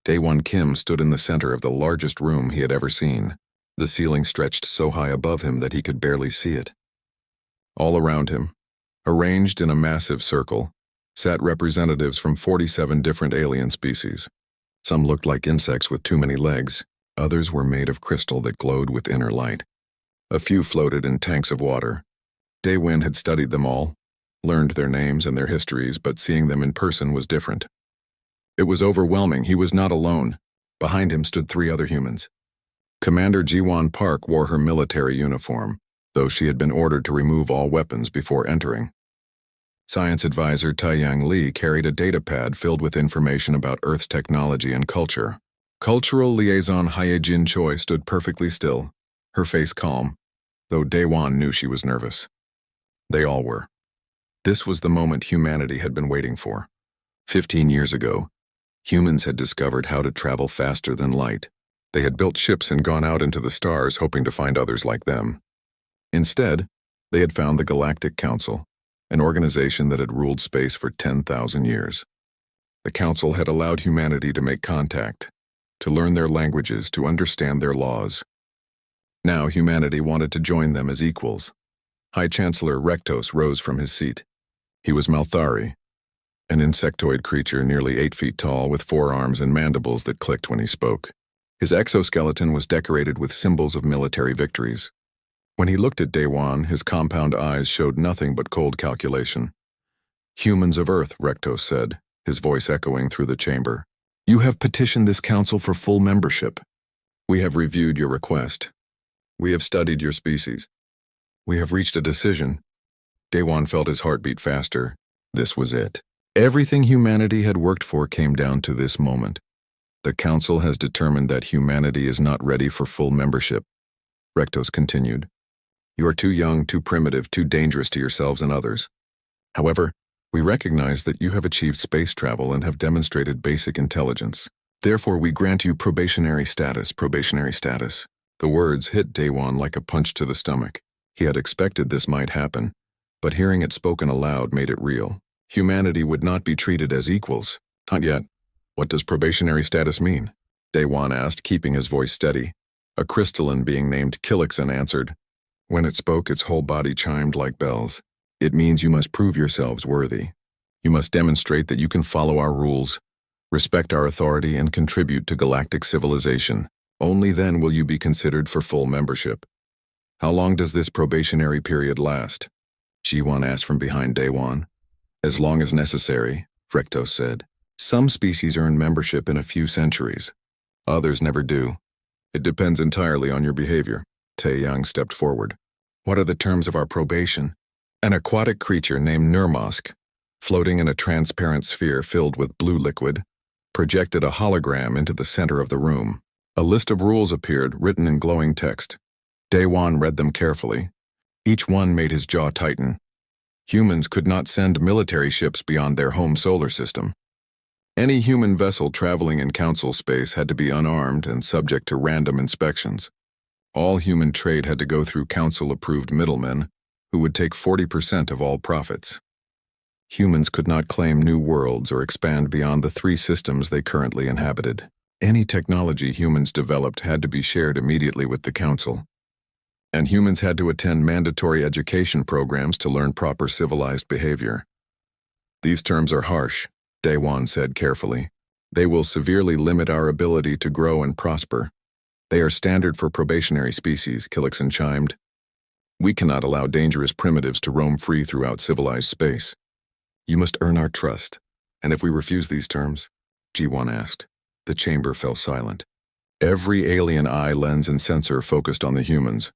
Daewon Kim stood in the center of the largest room he had ever seen. The ceiling stretched so high above him that he could barely see it. All around him, arranged in a massive circle, sat representatives from 47 different alien species. Some looked like insects with too many legs. Others were made of crystal that glowed with inner light. A few floated in tanks of water. Daewon had studied them all, learned their names and their histories, but seeing them in person was different. It was overwhelming. He was not alone. Behind him stood 3 other humans. Commander Ji-won Park wore her military uniform, though she had been ordered to remove all weapons before entering. Science advisor Taeyang Lee carried a data pad filled with information about Earth's technology and culture. Cultural liaison Hyejin Choi stood perfectly still, her face calm, though Daewon knew she was nervous. They all were. This was the moment humanity had been waiting for. 15 years ago, humans had discovered how to travel faster than light. They had built ships and gone out into the stars hoping to find others like them. Instead, they had found the Galactic Council, an organization that had ruled space for 10,000 years. The Council had allowed humanity to make contact, to learn their languages, to understand their laws. Now humanity wanted to join them as equals. High Chancellor Rektos rose from his seat. He was Malthari, an insectoid creature nearly 8 feet tall with 4 arms and mandibles that clicked when he spoke. His exoskeleton was decorated with symbols of military victories. When he looked at Daewon, his compound eyes showed nothing but cold calculation. "Humans of Earth," Rektos said, his voice echoing through the chamber. "You have petitioned this council for full membership. We have reviewed your request. We have studied your species. We have reached a decision." Daewon felt his heart beat faster. This was it. Everything humanity had worked for came down to this moment. The council has determined that humanity is not ready for full membership. Rektos continued. "You are too young, too primitive, too dangerous to yourselves and others. However, we recognize that you have achieved space travel and have demonstrated basic intelligence. Therefore, we grant you probationary status, probationary status." The words hit Daewon like a punch to the stomach. He had expected this might happen, but hearing it spoken aloud made it real. Humanity would not be treated as equals. Not yet. What does probationary status mean? Daewon asked, keeping his voice steady. A crystalline being named Kilixin answered. When it spoke, its whole body chimed like bells. "It means you must prove yourselves worthy. You must demonstrate that you can follow our rules, respect our authority, and contribute to galactic civilization. Only then will you be considered for full membership." "How long does this probationary period last?" Ji-won asked from behind Daewon. "As long as necessary," Rektos said. "Some species earn membership in a few centuries. Others never do. It depends entirely on your behavior." Taeyang stepped forward. "What are the terms of our probation?" An aquatic creature named Nurmosk, floating in a transparent sphere filled with blue liquid, projected a hologram into the center of the room. A list of rules appeared, written in glowing text. Daewon read them carefully. Each one made his jaw tighten. Humans could not send military ships beyond their home solar system. Any human vessel traveling in council space had to be unarmed and subject to random inspections. All human trade had to go through council-approved middlemen, who would take 40% of all profits. Humans could not claim new worlds or expand beyond the 3 systems they currently inhabited. Any technology humans developed had to be shared immediately with the council. And humans had to attend mandatory education programs to learn proper civilized behavior. "These terms are harsh," Daewon said carefully. "They will severely limit our ability to grow and prosper. They are standard for probationary species," Kilixin chimed. "We cannot allow dangerous primitives to roam free throughout civilized space. You must earn our trust. And if we refuse these terms?" Ji-won asked. The chamber fell silent. Every alien eye, lens, and sensor focused on the humans.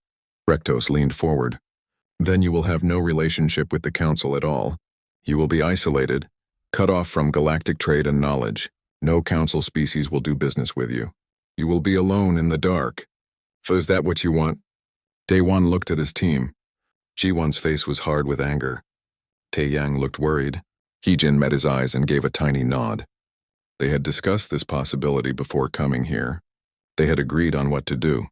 Rektos leaned forward. "Then you will have no relationship with the council at all. You will be isolated, cut off from galactic trade and knowledge. No council species will do business with you. You will be alone in the dark." "So is that what you want?" Daewon looked at his team. Ji-won's face was hard with anger. Taeyang looked worried. Heejin met his eyes and gave a tiny nod. They had discussed this possibility before coming here. They had agreed on what to do.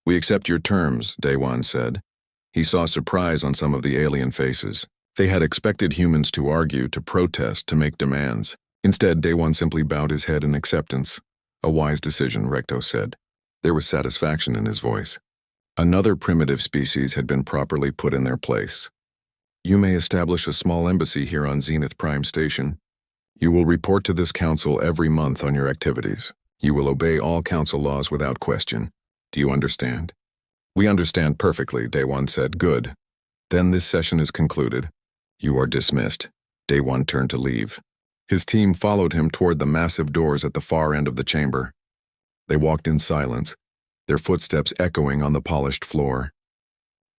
"We accept your terms," Daewon said. He saw surprise on some of the alien faces. They had expected humans to argue, to protest, to make demands. Instead, Daewon simply bowed his head in acceptance. A wise decision, Recto said. There was satisfaction in his voice. Another primitive species had been properly put in their place. You may establish a small embassy here on Zenith Prime Station. You will report to this council every month on your activities. You will obey all council laws without question. Do you understand? We understand perfectly, Day One said. Good. Then this session is concluded. You are dismissed. Day One turned to leave. His team followed him toward the massive doors at the far end of the chamber. They walked in silence, their footsteps echoing on the polished floor.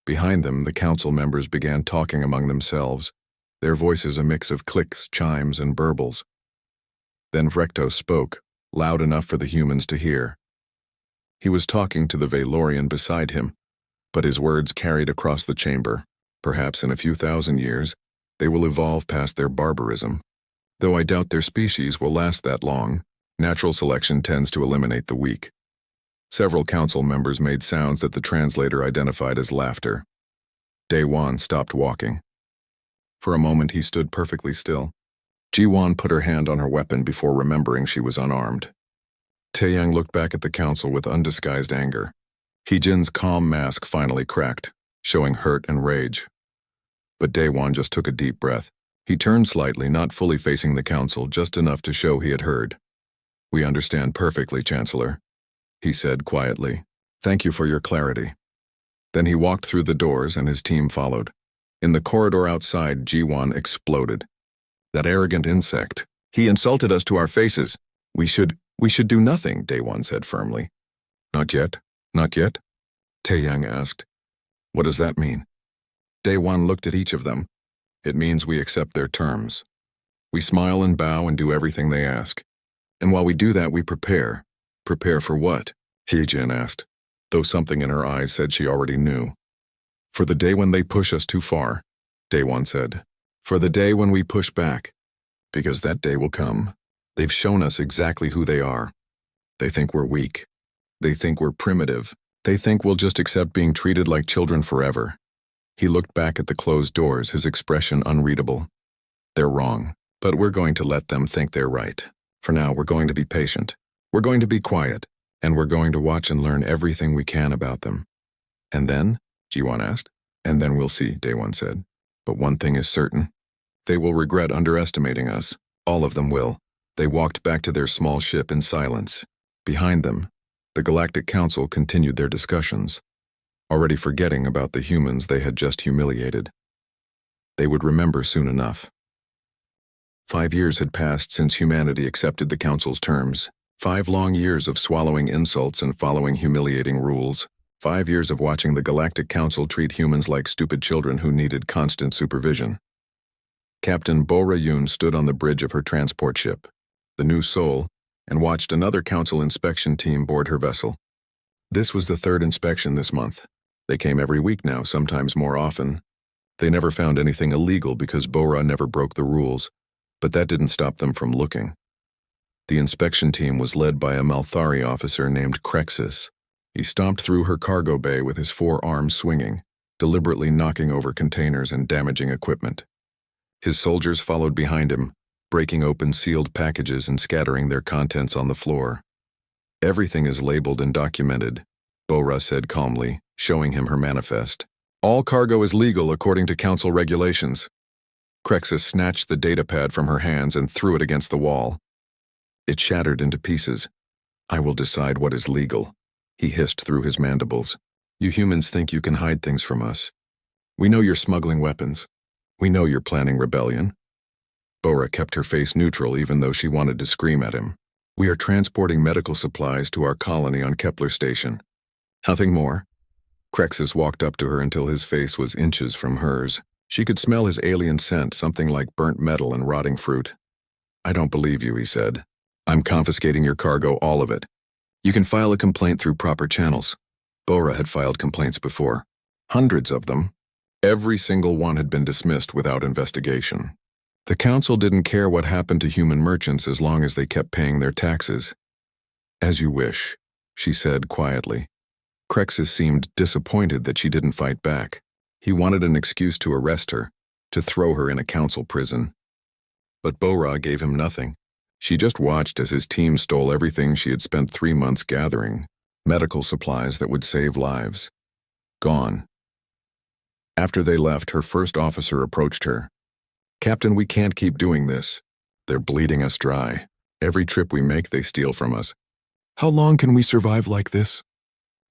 Behind them, the council members began talking among themselves, their voices a mix of clicks, chimes, and burbles. Then Recto spoke, loud enough for the humans to hear. He was talking to the Valorian beside him, but his words carried across the chamber. Perhaps in a few thousand years, they will evolve past their barbarism. Though I doubt their species will last that long, natural selection tends to eliminate the weak. Several council members made sounds that the translator identified as laughter. Day One stopped walking. For a moment he stood perfectly still. Ji-Wan put her hand on her weapon before remembering she was unarmed. Taeyang looked back at the council with undisguised anger. Heejin's calm mask finally cracked, showing hurt and rage. But Day One just took a deep breath. He turned slightly, not fully facing the council, just enough to show he had heard. We understand perfectly, Chancellor, he said quietly. Thank you for your clarity. Then he walked through the doors and his team followed. In the corridor outside, Ji-Wan exploded. That arrogant insect. He insulted us to our faces. We should do nothing, Day One said firmly. Not yet? Not yet? Taeyang asked. What does that mean? Day One looked at each of them. It means we accept their terms. We smile and bow and do everything they ask. And while we do that, we prepare. Prepare for what? Heejin asked, though something in her eyes said she already knew. For the day when they push us too far, Day One said. For the day when we push back. Because that day will come. They've shown us exactly who they are. They think we're weak. They think we're primitive. They think we'll just accept being treated like children forever. He looked back at the closed doors, his expression unreadable. They're wrong, but we're going to let them think they're right. For now, we're going to be patient. We're going to be quiet, and we're going to watch and learn everything we can about them. And then? Ji-Wan asked. And then we'll see, Day One said. But one thing is certain. They will regret underestimating us. All of them will. They walked back to their small ship in silence. Behind them, the Galactic Council continued their discussions, already forgetting about the humans they had just humiliated. They would remember soon enough. 5 years had passed since humanity accepted the Council's terms. 5 long years of swallowing insults and following humiliating rules. 5 years of watching the Galactic Council treat humans like stupid children who needed constant supervision. Captain Bora Yoon stood on the bridge of her transport ship, the New Soul, and watched another Council inspection team board her vessel. This was the 3rd inspection this month. They came every week now, sometimes more often. They never found anything illegal because Bora never broke the rules, but that didn't stop them from looking. The inspection team was led by a Malthari officer named Crexus. He stomped through her cargo bay with his 4 arms swinging, deliberately knocking over containers and damaging equipment. His soldiers followed behind him, breaking open sealed packages and scattering their contents on the floor. Everything is labeled and documented, Bora said calmly, showing him her manifest. All cargo is legal according to Council regulations. Crexus snatched the datapad from her hands and threw it against the wall. It shattered into pieces. I will decide what is legal, he hissed through his mandibles. You humans think you can hide things from us. We know you're smuggling weapons. We know you're planning rebellion. Bora kept her face neutral even though she wanted to scream at him. We are transporting medical supplies to our colony on Kepler Station. Nothing more. Crexus walked up to her until his face was inches from hers. She could smell his alien scent, something like burnt metal and rotting fruit. I don't believe you, he said. I'm confiscating your cargo, all of it. You can file a complaint through proper channels. Bora had filed complaints before. Hundreds of them. Every single one had been dismissed without investigation. The Council didn't care what happened to human merchants as long as they kept paying their taxes. As you wish, she said quietly. Crexus seemed disappointed that she didn't fight back. He wanted an excuse to arrest her, to throw her in a Council prison. But Bora gave him nothing. She just watched as his team stole everything she had spent 3 months gathering, medical supplies that would save lives. Gone. After they left, her first officer approached her. "Captain, we can't keep doing this. They're bleeding us dry. Every trip we make, they steal from us. How long can we survive like this?"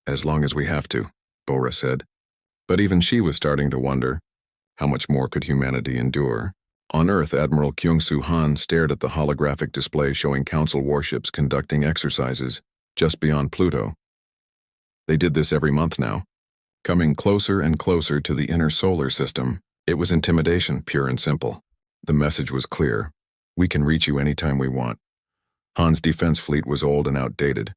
"As long as we have to," Bora said. But even she was starting to wonder, how much more could humanity endure? On Earth, Admiral Kyung-Soo Han stared at the holographic display showing Council warships conducting exercises just beyond Pluto. They did this every month now, coming closer and closer to the inner solar system. It was intimidation, pure and simple. The message was clear. We can reach you anytime we want. Han's defense fleet was old and outdated.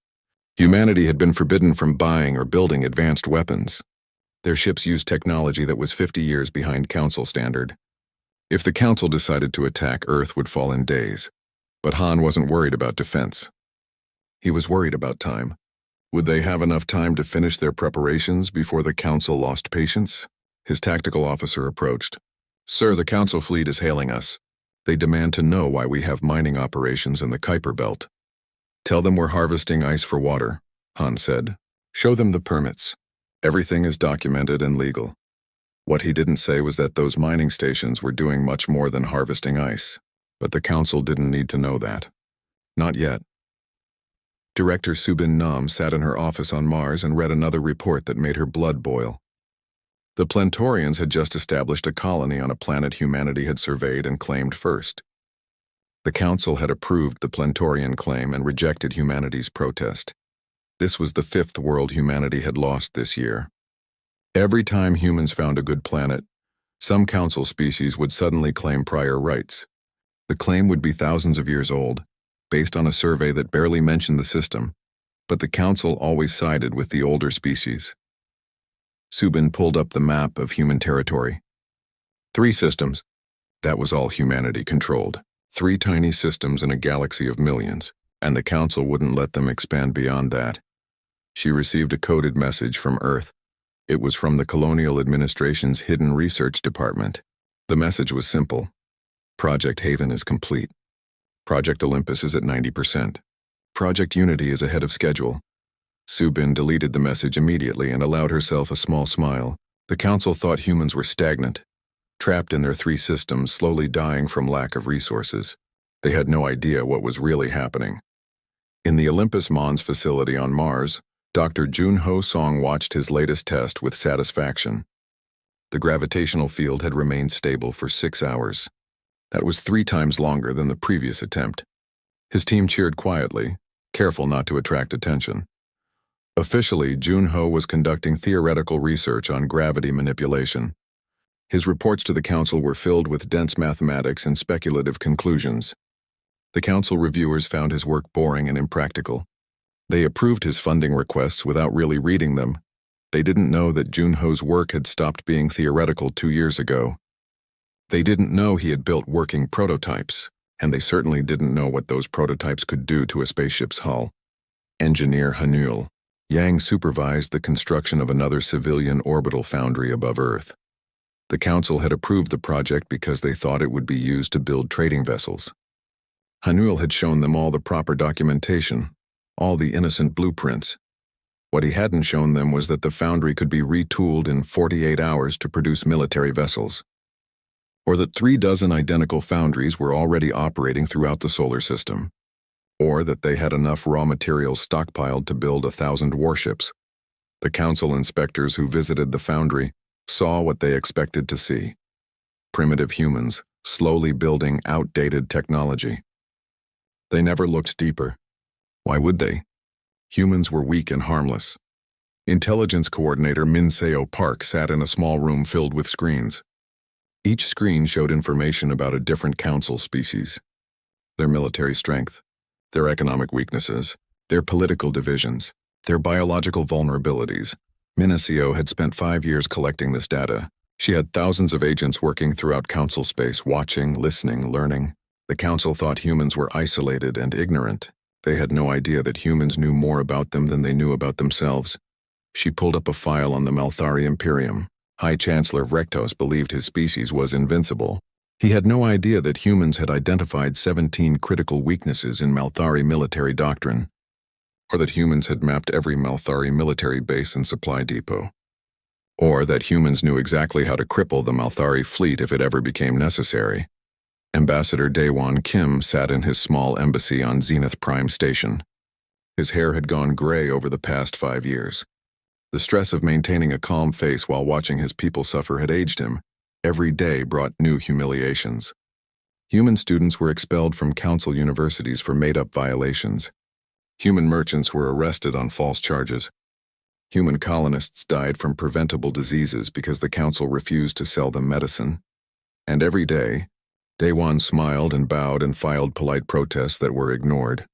Humanity had been forbidden from buying or building advanced weapons. Their ships used technology that was 50 years behind Council standard. If the Council decided to attack, Earth would fall in days. But Han wasn't worried about defense. He was worried about time. Would they have enough time to finish their preparations before the Council lost patience? His tactical officer approached. "Sir, the Council fleet is hailing us. They demand to know why we have mining operations in the Kuiper Belt." "Tell them we're harvesting ice for water," Han said. "Show them the permits. Everything is documented and legal." What he didn't say was that those mining stations were doing much more than harvesting ice. But the Council didn't need to know that. Not yet. Director Subin Nam sat in her office on Mars and read another report that made her blood boil. The Plantorians had just established a colony on a planet humanity had surveyed and claimed first. The Council had approved the Plantorian claim and rejected humanity's protest. This was the 5th world humanity had lost this year. Every time humans found a good planet, some Council species would suddenly claim prior rights. The claim would be thousands of years old, based on a survey that barely mentioned the system, but the Council always sided with the older species. Subin pulled up the map of human territory. 3 systems. That was all humanity controlled. 3 tiny systems in a galaxy of millions, and the Council wouldn't let them expand beyond that. She received a coded message from Earth. It was from the Colonial Administration's Hidden Research Department. The message was simple. Project Haven is complete. Project Olympus is at 90%. Project Unity is ahead of schedule. Subin deleted the message immediately and allowed herself a small smile. The Council thought humans were stagnant, trapped in their 3 systems, slowly dying from lack of resources. They had no idea what was really happening. In the Olympus Mons facility on Mars, Dr. Jun-Ho Song watched his latest test with satisfaction. The gravitational field had remained stable for 6 hours. That was 3 times longer than the previous attempt. His team cheered quietly, careful not to attract attention. Officially, Jun-Ho was conducting theoretical research on gravity manipulation. His reports to the Council were filled with dense mathematics and speculative conclusions. The Council reviewers found his work boring and impractical. They approved his funding requests without really reading them. They didn't know that Jun-Ho's work had stopped being theoretical 2 years ago. They didn't know he had built working prototypes, and they certainly didn't know what those prototypes could do to a spaceship's hull. Engineer Hanul Yang supervised the construction of another civilian orbital foundry above Earth. The Council had approved the project because they thought it would be used to build trading vessels. Hanul had shown them all the proper documentation, all the innocent blueprints. What he hadn't shown them was that the foundry could be retooled in 48 hours to produce military vessels, or that 3 dozen identical foundries were already operating throughout the solar system, or that they had enough raw materials stockpiled to build 1,000 warships. The Council inspectors who visited the foundry saw what they expected to see: primitive humans slowly building outdated technology. They never looked deeper. Why would they? Humans were weak and harmless. Intelligence Coordinator Min Seo Park sat in a small room filled with screens. Each screen showed information about a different Council species: their military strength, their economic weaknesses, their political divisions, their biological vulnerabilities. Min Seo had spent 5 years collecting this data. She had thousands of agents working throughout Council space, watching, listening, learning. The Council thought humans were isolated and ignorant. They had no idea that humans knew more about them than they knew about themselves. She pulled up a file on the Malthari Imperium. High Chancellor Vrektos believed his species was invincible. He had no idea that humans had identified 17 critical weaknesses in Malthari military doctrine, or that humans had mapped every Malthari military base and supply depot, or that humans knew exactly how to cripple the Malthari fleet if it ever became necessary. Ambassador Daewon Kim sat in his small embassy on Zenith Prime Station. His hair had gone gray over the past 5 years. The stress of maintaining a calm face while watching his people suffer had aged him. Every day brought new humiliations. Human students were expelled from council universities for made-up violations. Human merchants were arrested on false charges. Human colonists died from preventable diseases because the council refused to sell them medicine. And every day, Daewon smiled and bowed and filed polite protests that were ignored.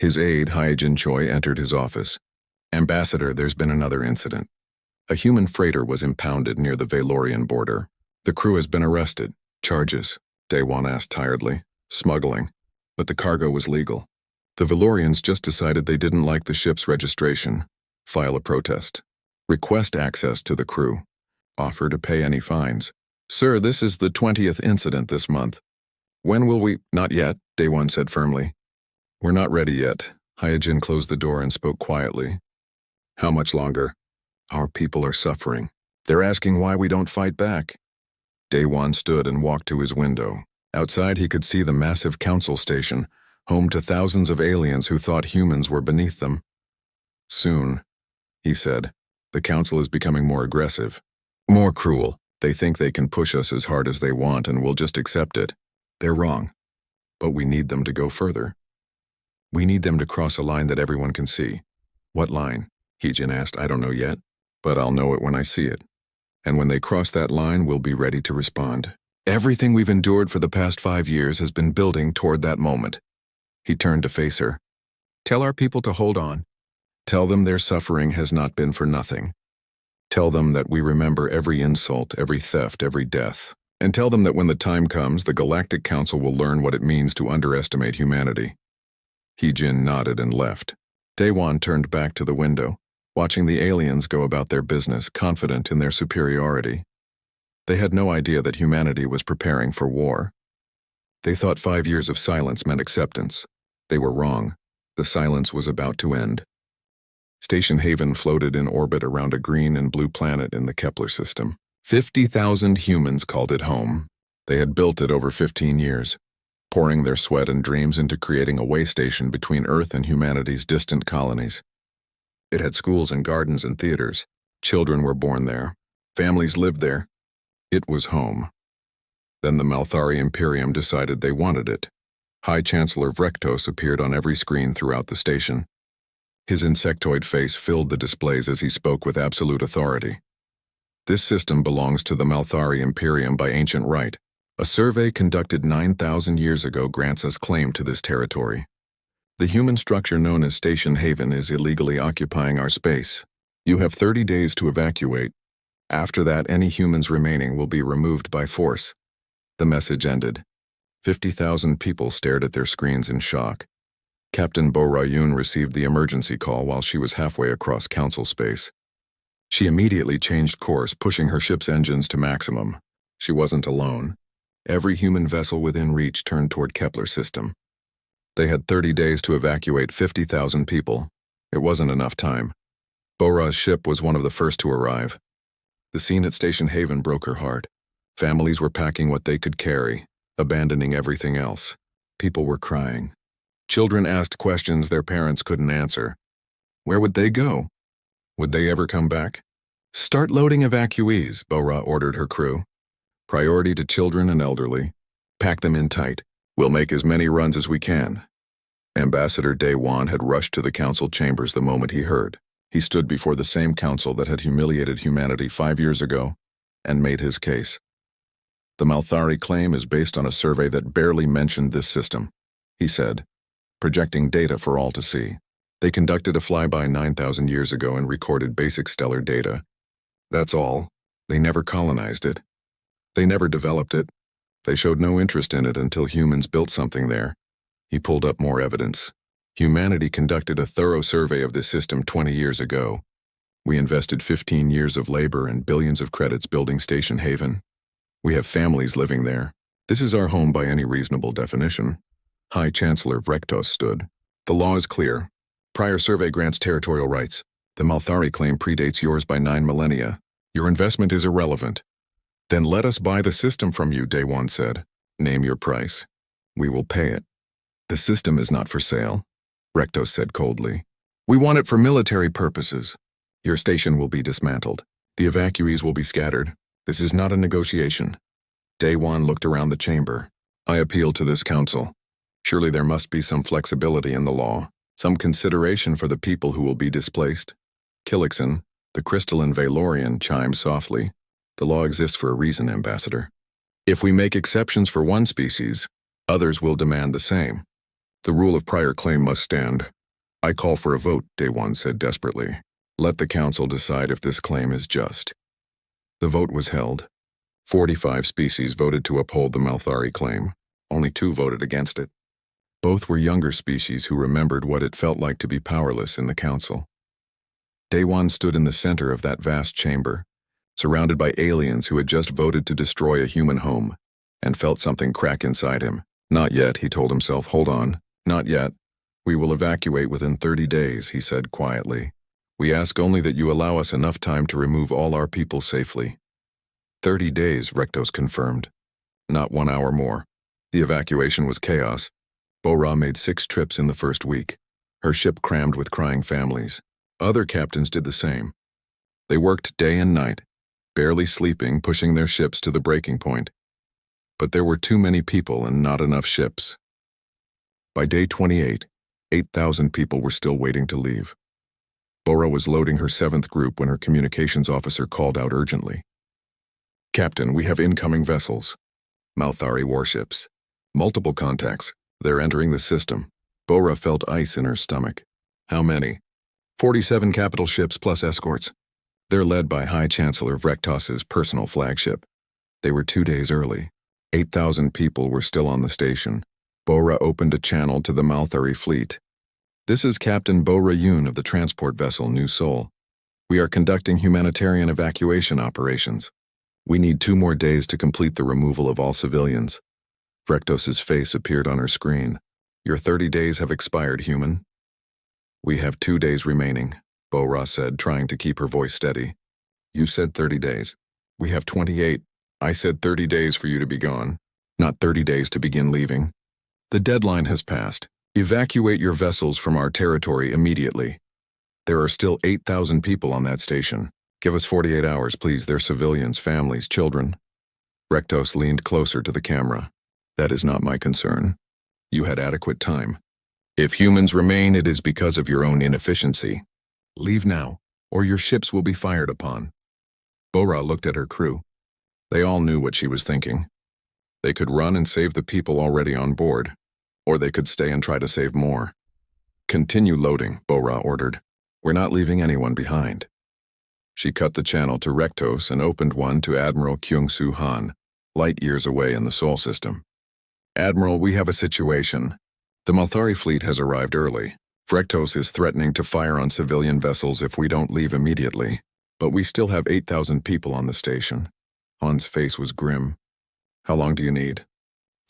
His aide, Hyejin Choi, entered his office. "Ambassador, there's been another incident. A human freighter was impounded near the Valorian border. The crew has been arrested. Charges?" Daewon asked tiredly. "Smuggling. But the cargo was legal. The Valorians just decided they didn't like the ship's registration. File a protest. Request access to the crew. Offer to pay any fines. Sir, this is the 20th incident this month. When will we—" "Not yet," Daewon said firmly. "We're not ready yet." Hyejin closed the door and spoke quietly. "How much longer? Our people are suffering. They're asking why we don't fight back." Daewon stood and walked to his window. Outside he could see the massive council station, home to thousands of aliens who thought humans were beneath them. "Soon," he said, "the council is becoming more aggressive. More cruel. They think they can push us as hard as they want and we'll just accept it. They're wrong. But we need them to go further. We need them to cross a line that everyone can see." "What line?" Hyejin asked. "I don't know yet, but I'll know it when I see it. And when they cross that line, we'll be ready to respond. Everything we've endured for the past 5 years has been building toward that moment." He turned to face her. "Tell our people to hold on. Tell them their suffering has not been for nothing. Tell them that we remember every insult, every theft, every death. And tell them that when the time comes, the Galactic Council will learn what it means to underestimate humanity." Hyejin nodded and left. Daewon turned back to the window, watching the aliens go about their business, confident in their superiority. They had no idea that humanity was preparing for war. They thought 5 years of silence meant acceptance. They were wrong. The silence was about to end. Station Haven floated in orbit around a green and blue planet in the Kepler system. 50,000 humans called it home. They had built it over 15 years, pouring their sweat and dreams into creating a way station between Earth and humanity's distant colonies. It had schools and gardens and theaters. Children were born there. Families lived there. It was home. Then the Malthari Imperium decided they wanted it. High Chancellor Vrektos appeared on every screen throughout the station. His insectoid face filled the displays as he spoke with absolute authority. "This system belongs to the Malthari Imperium by ancient right. A survey conducted 9,000 years ago grants us claim to this territory. The human structure known as Station Haven is illegally occupying our space. You have 30 days to evacuate. After that, any humans remaining will be removed by force." The message ended. 50,000 people stared at their screens in shock. Captain Bo Rayun received the emergency call while she was halfway across council space. She immediately changed course, pushing her ship's engines to maximum. She wasn't alone. Every human vessel within reach turned toward Kepler system. They had 30 days to evacuate 50,000 people. It wasn't enough time. Bora's ship was one of the first to arrive. The scene at Station Haven broke her heart. Families were packing what they could carry, abandoning everything else. People were crying. Children asked questions their parents couldn't answer. Where would they go? Would they ever come back? "Start loading evacuees," Bora ordered her crew. "Priority to children and elderly. Pack them in tight. We'll make as many runs as we can." Ambassador Daewon had rushed to the council chambers the moment he heard. He stood before the same council that had humiliated humanity 5 years ago and made his case. "The Malthari claim is based on a survey that barely mentioned this system," he said, projecting data for all to see. "They conducted a flyby 9,000 years ago and recorded basic stellar data. That's all. They never colonized it. They never developed it. They showed no interest in it until humans built something there." He pulled up more evidence. "Humanity conducted a thorough survey of this system 20 years ago. We invested 15 years of labor and billions of credits building Station Haven. We have families living there. This is our home by any reasonable definition. High Chancellor Vrektos stood. The law is clear. Prior survey grants territorial rights. The Malthari claim predates yours by 9 millennia. Your investment is irrelevant. Then let us buy the system from you, Day One said. Name your price. We will pay it. The system is not for sale, Vrektos said coldly. We want it for military purposes. Your station will be dismantled. The evacuees will be scattered. This is not a negotiation. Day One looked around the chamber. I appeal to this council. Surely there must be some flexibility in the law, some consideration for the people who will be displaced. Kilixen, the crystalline Valorian, chimed softly. The law exists for a reason, Ambassador. If we make exceptions for one species, others will demand the same. The rule of prior claim must stand. I call for a vote, Day One said desperately. Let the council decide if this claim is just. The vote was held. 45 species voted to uphold the Malthari claim. Only 2 voted against it. Both were younger species who remembered what it felt like to be powerless in the council. Day One stood in the center of that vast chamber, surrounded by aliens who had just voted to destroy a human home, and felt something crack inside him. Not yet, he told himself. Hold on. Not yet. We will evacuate within 30 days, he said quietly. We ask only that you allow us enough time to remove all our people safely. 30 days, Vrektos confirmed. Not 1 hour more. The evacuation was chaos. Bora made 6 trips in the first week, her ship crammed with crying families. Other captains did the same. They worked day and night, barely sleeping, pushing their ships to the breaking point. But there were too many people and not enough ships. By day 28, 8,000 people were still waiting to leave. Bora was loading her 7th group when her communications officer called out urgently. Captain, we have incoming vessels. Malthari warships. Multiple contacts. They're entering the system. Bora felt ice in her stomach. How many? 47 capital ships plus escorts. They're led by High Chancellor Vrektos's personal flagship. They were 2 days early. 8,000 people were still on the station. Bora opened a channel to the Malthari fleet. This is Captain Bora Yoon of the transport vessel New Sol. We are conducting humanitarian evacuation operations. We need 2 more days to complete the removal of all civilians. Vrektos's face appeared on her screen. Your 30 days have expired, human. We have 2 days remaining, Bora said, trying to keep her voice steady. You said 30 days. We have 28. I said 30 days for you to be gone, not 30 days to begin leaving. The deadline has passed. Evacuate your vessels from our territory immediately. There are still 8,000 people on that station. Give us 48 hours, please. They're civilians, families, children. Vrektos leaned closer to the camera. That is not my concern. You had adequate time. If humans remain, it is because of your own inefficiency. Leave now, or your ships will be fired upon. Bora looked at her crew. They all knew what she was thinking. They could run and save the people already on board, or they could stay and try to save more. Continue loading, Bora ordered. We're not leaving anyone behind. She cut the channel to Vrektos and opened one to Admiral Kyung-Soo Han, light years away in the Sol system. Admiral, we have a situation. The Malthari fleet has arrived early. Vrektos is threatening to fire on civilian vessels if we don't leave immediately, but we still have 8,000 people on the station. Han's face was grim. How long do you need?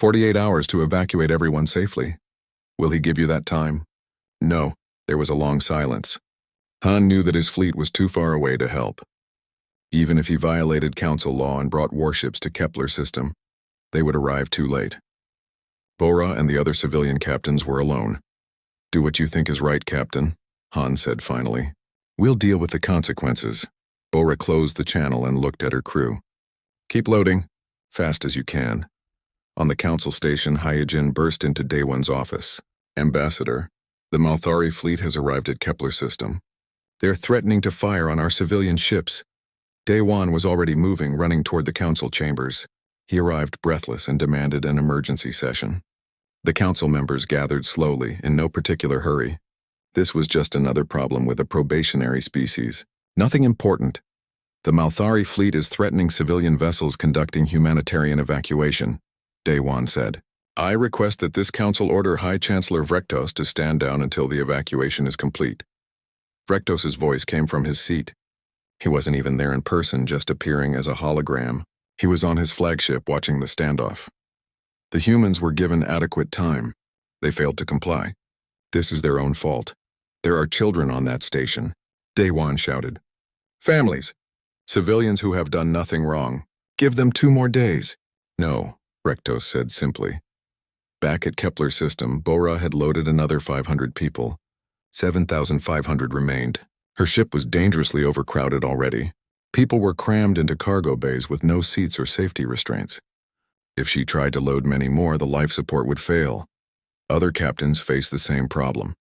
48 hours to evacuate everyone safely. Will he give you that time? No. There was a long silence. Han knew that his fleet was too far away to help. Even if he violated council law and brought warships to Kepler system, they would arrive too late. Bora and the other civilian captains were alone. Do what you think is right, Captain, Han said finally. We'll deal with the consequences. Bora closed the channel and looked at her crew. Keep loading, fast as you can. On the council station, Hyojin burst into Day One's office. Ambassador, the Malthari fleet has arrived at Kepler system. They're threatening to fire on our civilian ships. Day One was already moving, running toward the council chambers. He arrived breathless and demanded an emergency session. The council members gathered slowly, in no particular hurry. This was just another problem with a probationary species. Nothing important. The Malthari fleet is threatening civilian vessels conducting humanitarian evacuation, Day One said. I request that this council order High Chancellor Vrektos to stand down until the evacuation is complete. Vrektos's voice came from his seat. He wasn't even there in person, just appearing as a hologram. He was on his flagship watching the standoff. The humans were given adequate time. They failed to comply. This is their own fault. There are children on that station, Day-Wan shouted. Families. Civilians who have done nothing wrong. Give them 2 more days. No, Rektos said simply. Back at Kepler's system, Bora had loaded another 500 people. 7,500 remained. Her ship was dangerously overcrowded already. People were crammed into cargo bays with no seats or safety restraints. If she tried to load many more, the life support would fail. Other captains faced the same problem.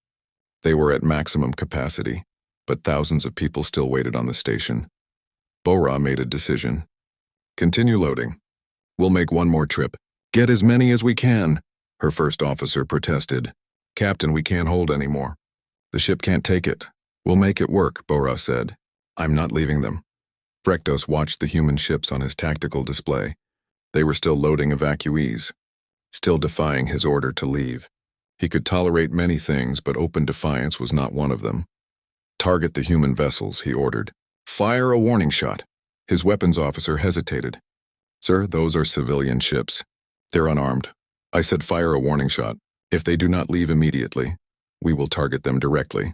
They were at maximum capacity, but thousands of people still waited on the station. Bora made a decision. Continue loading. We'll make 1 more trip. Get as many as we can, her first officer protested. Captain, we can't hold anymore. The ship can't take it. We'll make it work, Bora said. I'm not leaving them. Rektos watched the human ships on his tactical display. They were still loading evacuees, still defying his order to leave. He could tolerate many things, but open defiance was not one of them. Target the human vessels, he ordered. Fire a warning shot. His weapons officer hesitated. Sir, those are civilian ships. They're unarmed. I said fire a warning shot. If they do not leave immediately, we will target them directly.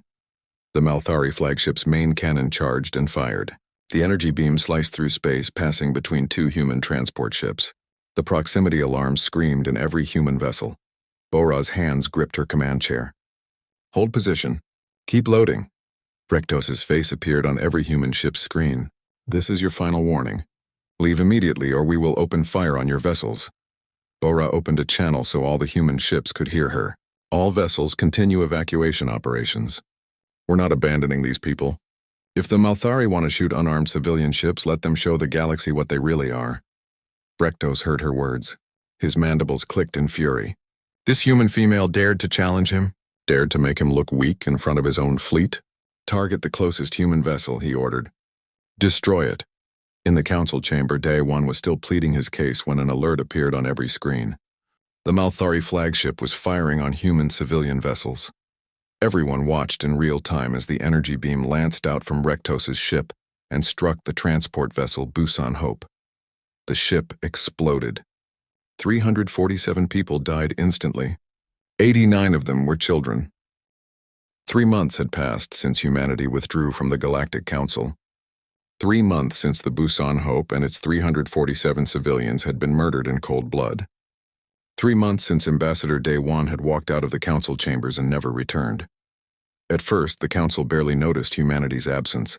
The Malthari flagship's main cannon charged and fired. The energy beam sliced through space, passing between 2 human transport ships. The proximity alarm screamed in every human vessel. Bora's hands gripped her command chair. Hold position. Keep loading. Rektos's face appeared on every human ship's screen. This is your final warning. Leave immediately or we will open fire on your vessels. Bora opened a channel so all the human ships could hear her. All vessels continue evacuation operations. We're not abandoning these people. If the Malthari want to shoot unarmed civilian ships, let them show the galaxy what they really are. Rektos heard her words. His mandibles clicked in fury. This human female dared to challenge him, dared to make him look weak in front of his own fleet. Target the closest human vessel, he ordered. Destroy it. In the council chamber, Day-Wan was still pleading his case when an alert appeared on every screen. The Malthari flagship was firing on human civilian vessels. Everyone watched in real time as the energy beam lanced out from Rektos's ship and struck the transport vessel Busan Hope. The ship exploded. 347 people died instantly. 89 of them were children. 3 months had passed since humanity withdrew from the Galactic Council. 3 months since the Busan Hope and its 347 civilians had been murdered in cold blood. 3 months since Ambassador Day-Wan had walked out of the council chambers and never returned. At first, the council barely noticed humanity's absence.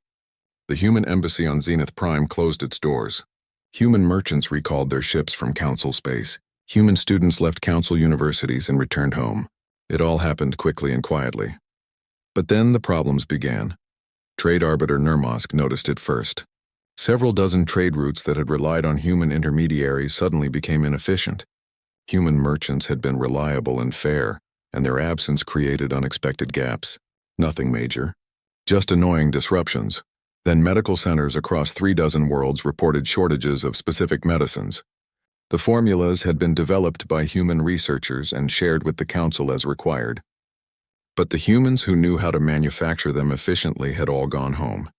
The human embassy on Zenith Prime closed its doors. Human merchants recalled their ships from council space. Human students left council universities and returned home. It all happened quickly and quietly. But then the problems began. Trade arbiter Nurmosk noticed it first. Several dozen trade routes that had relied on human intermediaries suddenly became inefficient. Human merchants had been reliable and fair, and their absence created unexpected gaps. Nothing major, just annoying disruptions. Then medical centers across 36 worlds reported shortages of specific medicines. The formulas had been developed by human researchers and shared with the council as required. But the humans who knew how to manufacture them efficiently had all gone home.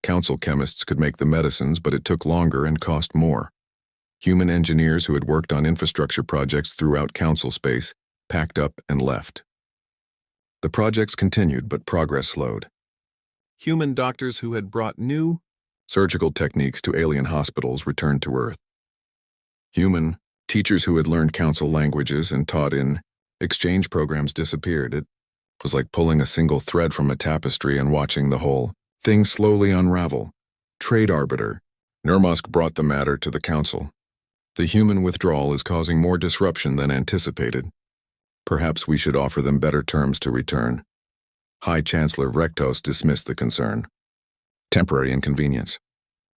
Council chemists could make the medicines, but it took longer and cost more. Human engineers who had worked on infrastructure projects throughout council space packed up and left. The projects continued, but progress slowed. Human doctors who had brought new surgical techniques to alien hospitals returned to Earth. Human teachers who had learned council languages and taught in exchange programs disappeared. It was like pulling a single thread from a tapestry and watching the whole thing slowly unravel. Trade arbiter. Nurmosk brought the matter to the council. The human withdrawal is causing more disruption than anticipated. Perhaps we should offer them better terms to return. High Chancellor Rektos dismissed the concern. Temporary inconvenience.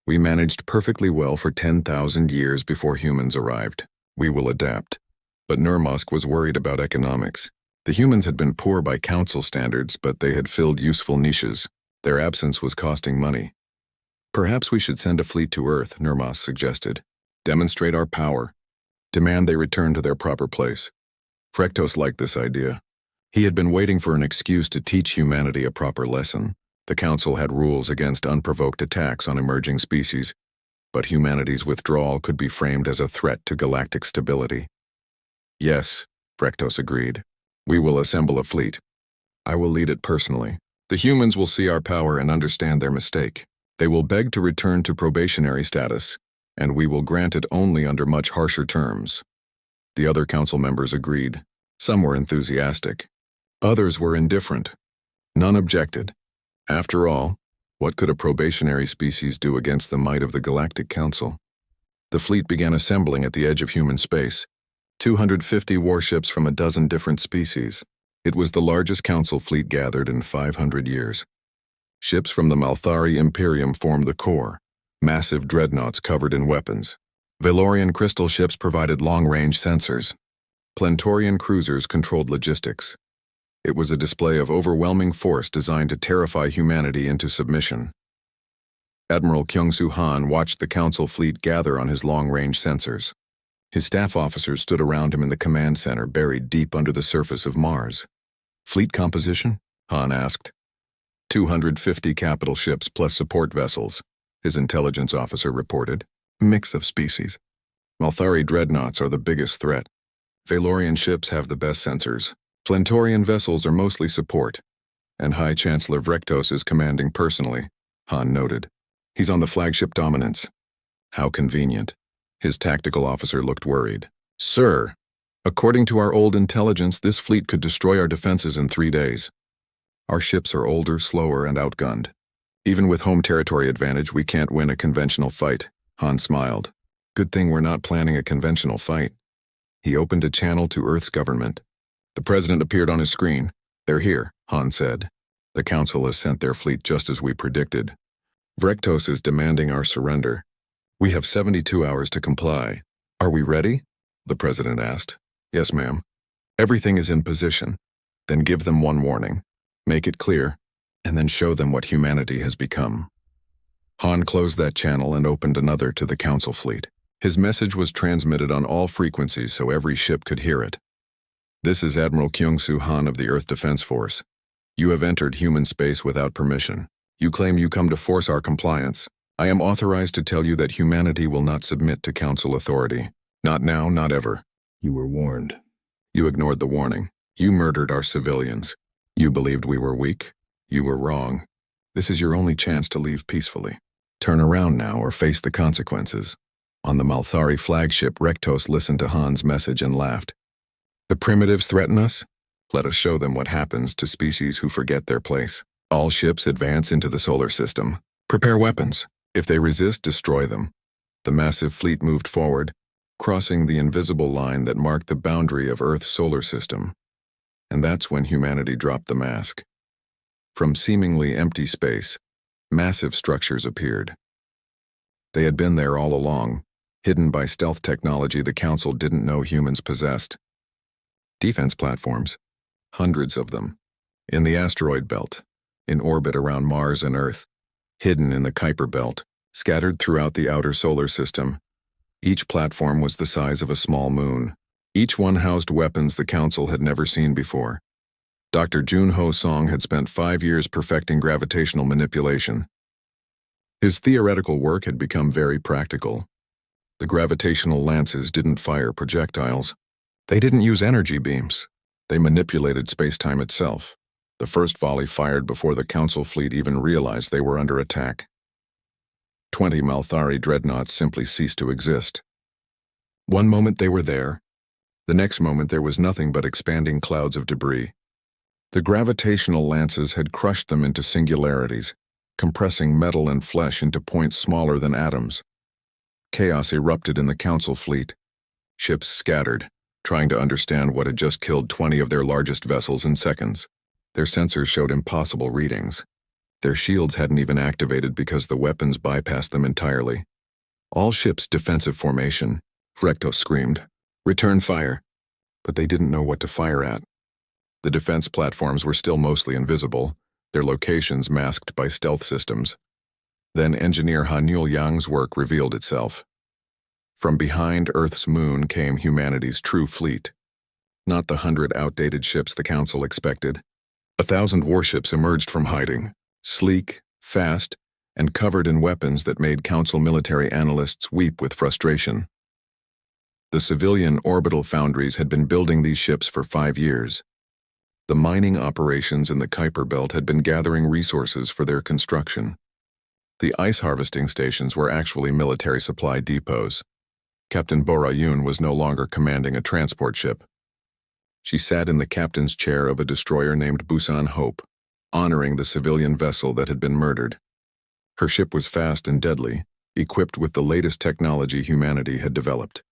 We managed perfectly well for 10,000 years before humans arrived. We will adapt. But Nurmosk was worried about economics. The humans had been poor by council standards, but they had filled useful niches. Their absence was costing money. Perhaps we should send a fleet to Earth, Nurmosk suggested. Demonstrate our power. Demand they return to their proper place. Rektos liked this idea. He had been waiting for an excuse to teach humanity a proper lesson. The council had rules against unprovoked attacks on emerging species, but humanity's withdrawal could be framed as a threat to galactic stability. Yes, Frektos agreed. We will assemble a fleet. I will lead it personally. The humans will see our power and understand their mistake. They will beg to return to probationary status, and we will grant it only under much harsher terms. The other council members agreed. Some were enthusiastic. Others were indifferent. None objected. After all, what could a probationary species do against the might of the Galactic Council? The fleet began assembling at the edge of human space. 250 warships from a dozen different species. It was the largest council fleet gathered in 500 years. Ships from the Malthari Imperium formed the core, massive dreadnoughts covered in weapons. Valorian crystal ships provided long-range sensors. Plantorian cruisers controlled logistics. It was a display of overwhelming force designed to terrify humanity into submission. Admiral Kyung-Soo Han watched the council fleet gather on his long-range sensors. His staff officers stood around him in the command center buried deep under the surface of Mars. Fleet composition? Han asked. 250 capital ships plus support vessels, his intelligence officer reported. Mix of species. Malthari dreadnoughts are the biggest threat. Valorian ships have the best sensors. Plantorian vessels are mostly support, and High Chancellor Vrektos is commanding personally, Han noted. He's on the flagship Dominance. How convenient. His tactical officer looked worried. Sir, according to our old intelligence, this fleet could destroy our defenses in 3 days. Our ships are older, slower, and outgunned. Even with home territory advantage, we can't win a conventional fight, Han smiled. Good thing we're not planning a conventional fight. He opened a channel to Earth's government. The president appeared on his screen. They're here, Han said. The council has sent their fleet just as we predicted. Vrektos is demanding our surrender. We have 72 hours to comply. Are we ready? The president asked. Yes, ma'am. Everything is in position. Then give them one warning. Make it clear, and then show them what humanity has become. Han closed that channel and opened another to the council fleet. His message was transmitted on all frequencies so every ship could hear it. This is Admiral Kyung-Soo Han of the Earth Defense Force. You have entered human space without permission. You claim you come to force our compliance. I am authorized to tell you that humanity will not submit to council authority. Not now, not ever. You were warned. You ignored the warning. You murdered our civilians. You believed we were weak. You were wrong. This is your only chance to leave peacefully. Turn around now or face the consequences. On the Malthari flagship, Vrektos listened to Han's message and laughed. The primitives threaten us? Let us show them what happens to species who forget their place. All ships advance into the solar system. Prepare weapons. If they resist, destroy them. The massive fleet moved forward, crossing the invisible line that marked the boundary of Earth's solar system. And that's when humanity dropped the mask. From seemingly empty space, massive structures appeared. They had been there all along, hidden by stealth technology the Council didn't know humans possessed. Defense platforms, hundreds of them, in the asteroid belt, in orbit around Mars and Earth, hidden in the Kuiper belt, scattered throughout the outer solar system. Each platform was the size of a small moon. Each one housed weapons the Council had never seen before. Dr. Junho Song had spent 5 years perfecting gravitational manipulation. His theoretical work had become very practical. The gravitational lances didn't fire projectiles. They didn't use energy beams. They manipulated space-time itself. The first volley fired before the Council fleet even realized they were under attack. 20 Malthari dreadnoughts simply ceased to exist. One moment they were there. The next moment there was nothing but expanding clouds of debris. The gravitational lances had crushed them into singularities, compressing metal and flesh into points smaller than atoms. Chaos erupted in the Council fleet. Ships scattered, trying to understand what had just killed 20 of their largest vessels in seconds. Their sensors showed impossible readings. Their shields hadn't even activated because the weapons bypassed them entirely. All ships defensive formation, Vrektos screamed. Return fire. But they didn't know what to fire at. The defense platforms were still mostly invisible, their locations masked by stealth systems. Then engineer Hanul Yang's work revealed itself. From behind Earth's moon came humanity's true fleet. Not the 100 outdated ships the Council expected. 1,000 warships emerged from hiding, sleek, fast, and covered in weapons that made Council military analysts weep with frustration. The civilian orbital foundries had been building these ships for 5 years. The mining operations in the Kuiper Belt had been gathering resources for their construction. The ice harvesting stations were actually military supply depots. Captain Borayun was no longer commanding a transport ship. She sat in the captain's chair of a destroyer named Busan Hope, honoring the civilian vessel that had been murdered. Her ship was fast and deadly, equipped with the latest technology humanity had developed.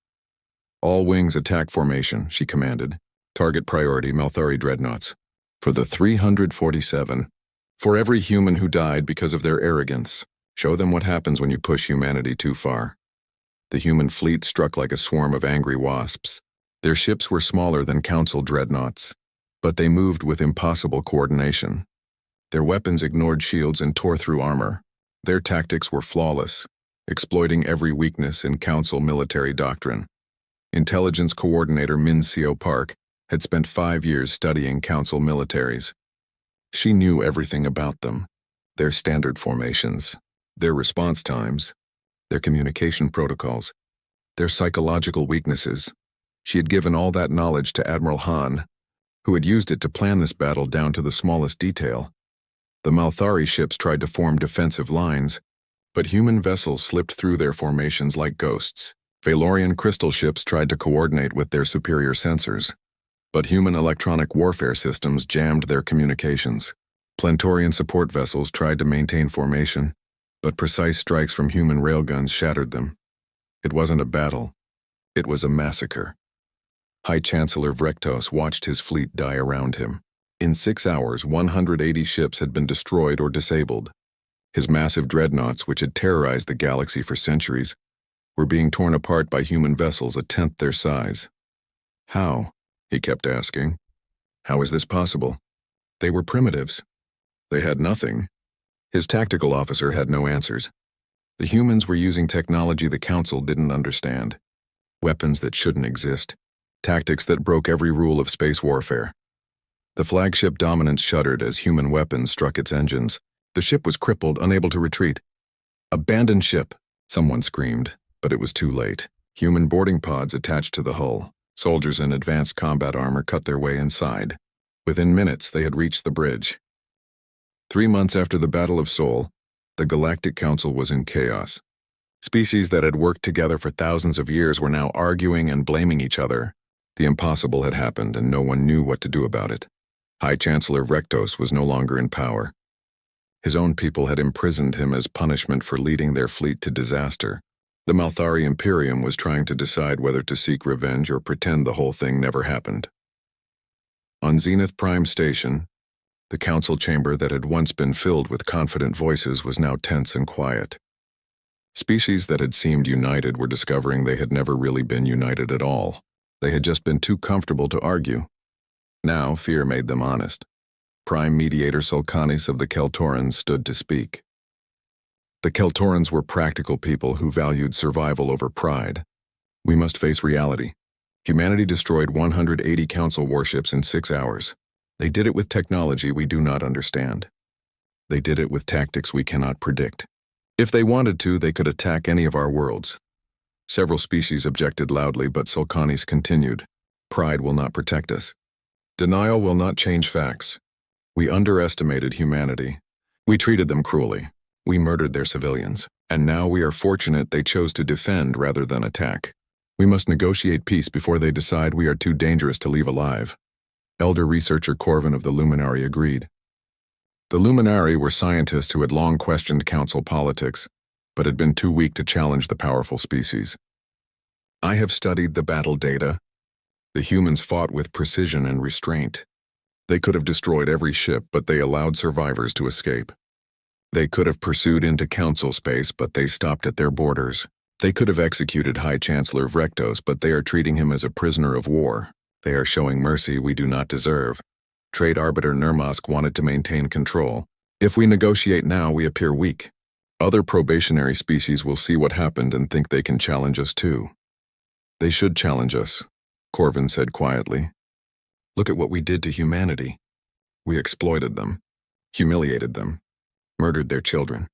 "All wings attack formation," she commanded. "Target priority Malthari dreadnoughts. For the 347. For every human who died because of their arrogance, show them what happens when you push humanity too far." The human fleet struck like a swarm of angry wasps. Their ships were smaller than Council dreadnoughts, but they moved with impossible coordination. Their weapons ignored shields and tore through armor. Their tactics were flawless, exploiting every weakness in Council military doctrine. Intelligence Coordinator Min Seo Park had spent 5 years studying Council militaries. She knew everything about them, their standard formations, their response times, their communication protocols, their psychological weaknesses. She had given all that knowledge to Admiral Han, who had used it to plan this battle down to the smallest detail. The Malthari ships tried to form defensive lines, but human vessels slipped through their formations like ghosts. Valorian crystal ships tried to coordinate with their superior sensors, but human electronic warfare systems jammed their communications. Plantorian support vessels tried to maintain formation, but precise strikes from human railguns shattered them. It wasn't a battle. It was a massacre. High Chancellor Vrektos watched his fleet die around him. In 6 hours, 180 ships had been destroyed or disabled. His massive dreadnoughts, which had terrorized the galaxy for centuries, were being torn apart by human vessels a tenth their size. How? He kept asking. How is this possible? They were primitives. They had nothing. His tactical officer had no answers. The humans were using technology the Council didn't understand. Weapons that shouldn't exist. Tactics that broke every rule of space warfare. The flagship Dominance shuddered as human weapons struck its engines. The ship was crippled, unable to retreat. "Abandon ship," someone screamed, but it was too late. Human boarding pods attached to the hull. Soldiers in advanced combat armor cut their way inside. Within minutes, they had reached the bridge. 3 months after the Battle of Seoul, the Galactic Council was in chaos. Species that had worked together for thousands of years were now arguing and blaming each other. The impossible had happened, and no one knew what to do about it. High Chancellor Vrektos was no longer in power. His own people had imprisoned him as punishment for leading their fleet to disaster. The Malthari Imperium was trying to decide whether to seek revenge or pretend the whole thing never happened. On Zenith Prime Station, the council chamber that had once been filled with confident voices was now tense and quiet. Species that had seemed united were discovering they had never really been united at all. They had just been too comfortable to argue. Now fear made them honest. Prime Mediator Sulcanis of the Keltorans stood to speak. The Keltorans were practical people who valued survival over pride. "We must face reality. Humanity destroyed 180 Council warships in 6 hours. They did it with technology we do not understand. They did it with tactics we cannot predict. If they wanted to, they could attack any of our worlds." Several species objected loudly, but Sulcanis continued. "Pride will not protect us. Denial will not change facts. We underestimated humanity. We treated them cruelly. We murdered their civilians. And now we are fortunate they chose to defend rather than attack. We must negotiate peace before they decide we are too dangerous to leave alive." Elder researcher Corvin of the Luminary agreed. The Luminary were scientists who had long questioned council politics, but had been too weak to challenge the powerful species. "I have studied the battle data. The humans fought with precision and restraint. They could have destroyed every ship, but they allowed survivors to escape. They could have pursued into council space, but they stopped at their borders. They could have executed High Chancellor Vrektos, but they are treating him as a prisoner of war. They are showing mercy we do not deserve. Trade Arbiter Nurmask wanted to maintain control. If we negotiate now, we appear weak. Other probationary species will see what happened and think they can challenge us too." "They should challenge us," Corvin said quietly. "Look at what we did to humanity. We exploited them, humiliated them, murdered their children.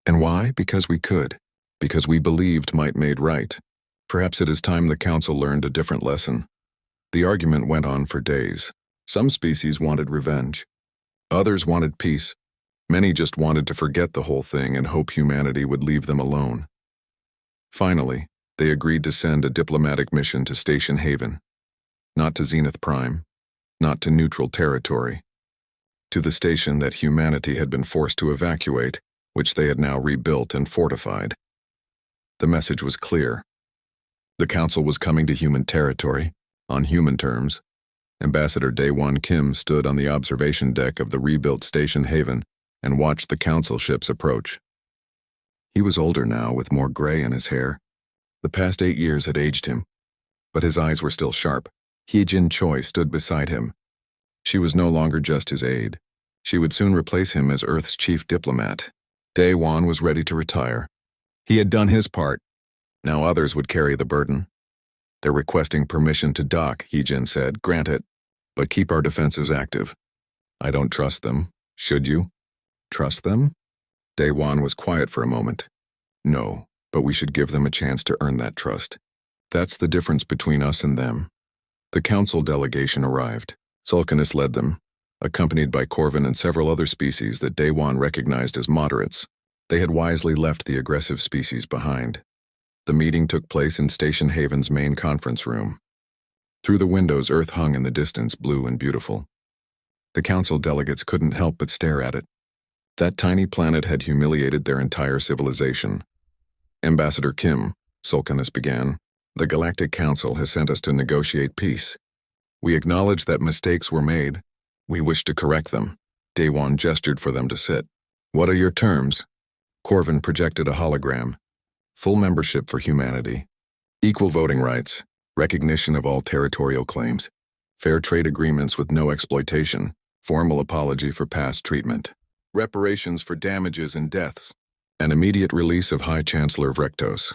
And why? Because we could. Because we believed might made right. Perhaps it is time the council learned a different lesson. The argument went on for days. Some species wanted revenge. Others wanted peace. Many just wanted to forget the whole thing and hope humanity would leave them alone. Finally, they agreed to send a diplomatic mission to Station Haven. Not to Zenith Prime, not to neutral territory. To the station that humanity had been forced to evacuate, which they had now rebuilt and fortified. The message was clear. The council was coming to human territory, on human terms. Ambassador Daewon Kim stood on the observation deck of the rebuilt Station Haven and watched the council ships approach. He was older now, with more gray in his hair. The past 8 years had aged him, but his eyes were still sharp. Hee-Jin Choi stood beside him. She was no longer just his aide. She would soon replace him as Earth's chief diplomat. Daewon was ready to retire. He had done his part. Now others would carry the burden. They're requesting permission to dock, Hee-Jin said. Grant it, but keep our defenses active. I don't trust them. Should you? Trust them? Daewon was quiet for a moment. No, but we should give them a chance to earn that trust. That's the difference between us and them. The council delegation arrived. Sulcanus led them, accompanied by Corvin and several other species that Daewon recognized as moderates. They had wisely left the aggressive species behind. The meeting took place in Station Haven's main conference room. Through the windows, Earth hung in the distance, blue and beautiful. The council delegates couldn't help but stare at it. That tiny planet had humiliated their entire civilization. Ambassador Kim, Sulcanus began, the Galactic Council has sent us to negotiate peace. We acknowledge that mistakes were made. We wish to correct them. Daewon gestured for them to sit. What are your terms? Corvin projected a hologram. Full membership for humanity. Equal voting rights. Recognition of all territorial claims. Fair trade agreements with no exploitation. Formal apology for past treatment. Reparations for damages and deaths. An immediate release of High Chancellor Vrektos.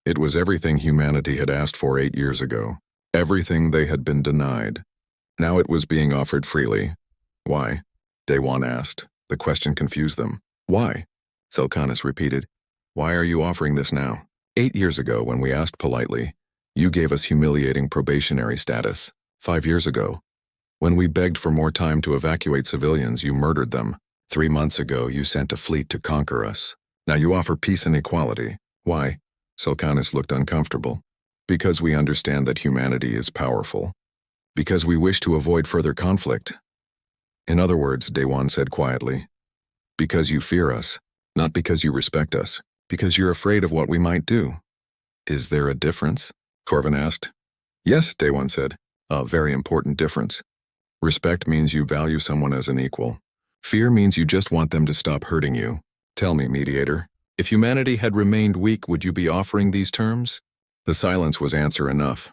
It was everything humanity had asked for 8 years ago. Everything they had been denied. Now it was being offered freely. Why? Daewon asked. The question confused them. Why? Sulcanus repeated. Why are you offering this now? 8 years ago, when we asked politely, you gave us humiliating probationary status. 5 years ago, when we begged for more time to evacuate civilians, you murdered them. 3 months ago, you sent a fleet to conquer us. Now you offer peace and equality. Why? Sulcanus looked uncomfortable. Because we understand that humanity is powerful. Because we wish to avoid further conflict. In other words, Daewon said quietly, because you fear us, not because you respect us, because you're afraid of what we might do. Is there a difference? Corvin asked. Yes, Daewon said. A very important difference. Respect means you value someone as an equal. Fear means you just want them to stop hurting you. Tell me, mediator, if humanity had remained weak, would you be offering these terms? The silence was answer enough.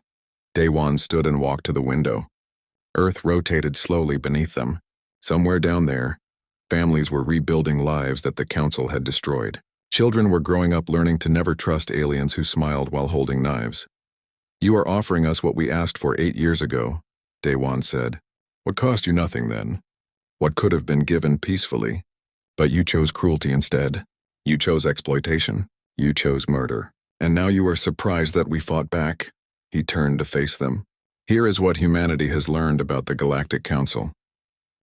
Daewon stood and walked to the window. Earth rotated slowly beneath them. Somewhere down there, families were rebuilding lives that the council had destroyed. Children were growing up learning to never trust aliens who smiled while holding knives. You are offering us what we asked for 8 years ago, Daewon said. What cost you nothing then? What could have been given peacefully? But you chose cruelty instead. You chose exploitation. You chose murder. And now you are surprised that we fought back. He turned to face them. Here is what humanity has learned about the Galactic Council.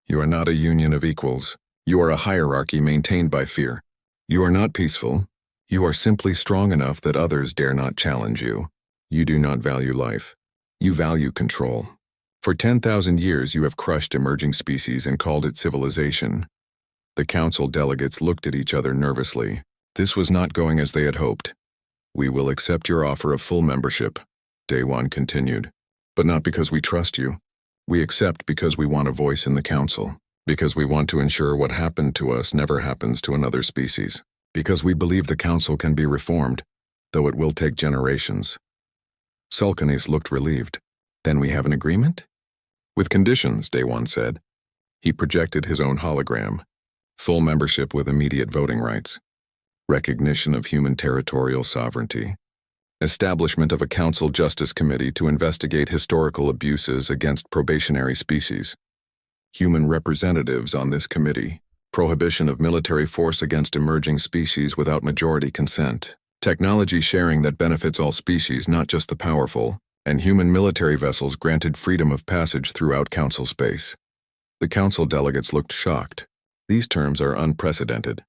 You are not a union of equals. You are a hierarchy maintained by fear. You are not peaceful. You are simply strong enough that others dare not challenge you. You do not value life. You value control. For 10,000 years you have crushed emerging species and called it civilization. The council delegates looked at each other nervously. This was not going as they had hoped. We will accept your offer of full membership, Daewon continued. But not because we trust you. We accept because we want a voice in the council. Because we want to ensure what happened to us never happens to another species. Because we believe the council can be reformed, though it will take generations. Sulcanus looked relieved. Then we have an agreement? With conditions, Daewon said. He projected his own hologram. Full membership with immediate voting rights. Recognition of human territorial sovereignty. Establishment of a council justice committee to investigate historical abuses against probationary species. Human representatives on this committee. Prohibition of military force against emerging species without majority consent. Technology sharing that benefits all species, not just the powerful, and human military vessels granted freedom of passage throughout Council space. The Council delegates looked shocked. These terms are unprecedented.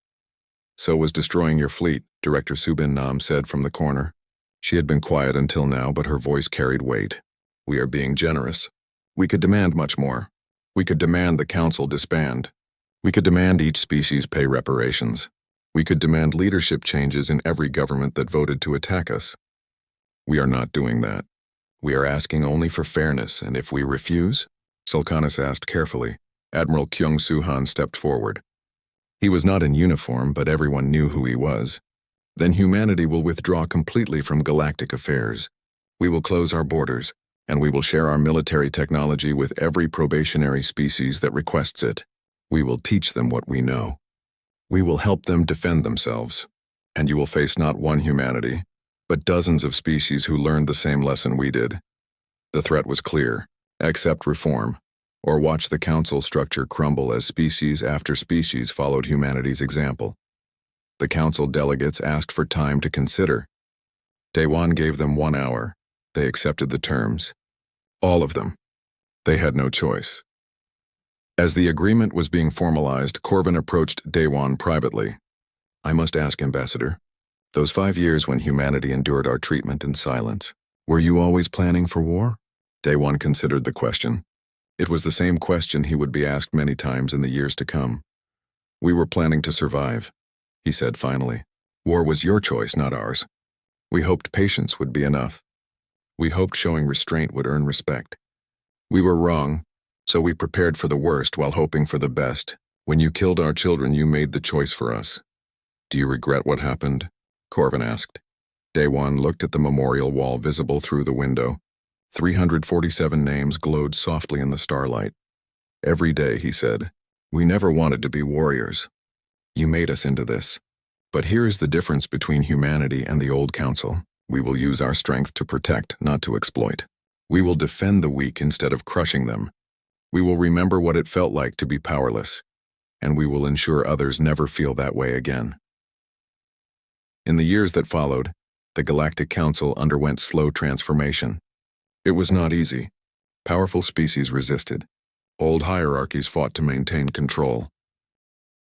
So was destroying your fleet, Director Subin Nam said from the corner. She had been quiet until now, but her voice carried weight. We are being generous. We could demand much more. We could demand the Council disband. We could demand each species pay reparations. We could demand leadership changes in every government that voted to attack us. We are not doing that. We are asking only for fairness, and if we refuse? Sulcanis asked carefully. Admiral Kyung Soo-han stepped forward. He was not in uniform, but everyone knew who he was. Then humanity will withdraw completely from galactic affairs. We will close our borders, and we will share our military technology with every probationary species that requests it. We will teach them what we know. We will help them defend themselves, and you will face not one humanity, but dozens of species who learned the same lesson we did. The threat was clear: accept reform, or watch the Council structure crumble as species after species followed humanity's example. The Council delegates asked for time to consider. Daewon gave them 1 hour. They accepted the terms. All of them. They had no choice. As the agreement was being formalized, Corvin approached Daewon privately. I must ask, Ambassador, those 5 years when humanity endured our treatment in silence, were you always planning for war? Daewon considered the question. It was the same question he would be asked many times in the years to come. We were planning to survive, he said finally. War was your choice, not ours. We hoped patience would be enough. We hoped showing restraint would earn respect. We were wrong, so we prepared for the worst while hoping for the best. When you killed our children, you made the choice for us. Do you regret what happened? Corvin asked. Daewon looked at the memorial wall visible through the window. 347 names glowed softly in the starlight. Every day, he said, we never wanted to be warriors. You made us into this. But here is the difference between humanity and the old Council. We will use our strength to protect, not to exploit. We will defend the weak instead of crushing them. We will remember what it felt like to be powerless, and we will ensure others never feel that way again. In the years that followed, the Galactic Council underwent slow transformation. It was not easy. Powerful species resisted. Old hierarchies fought to maintain control.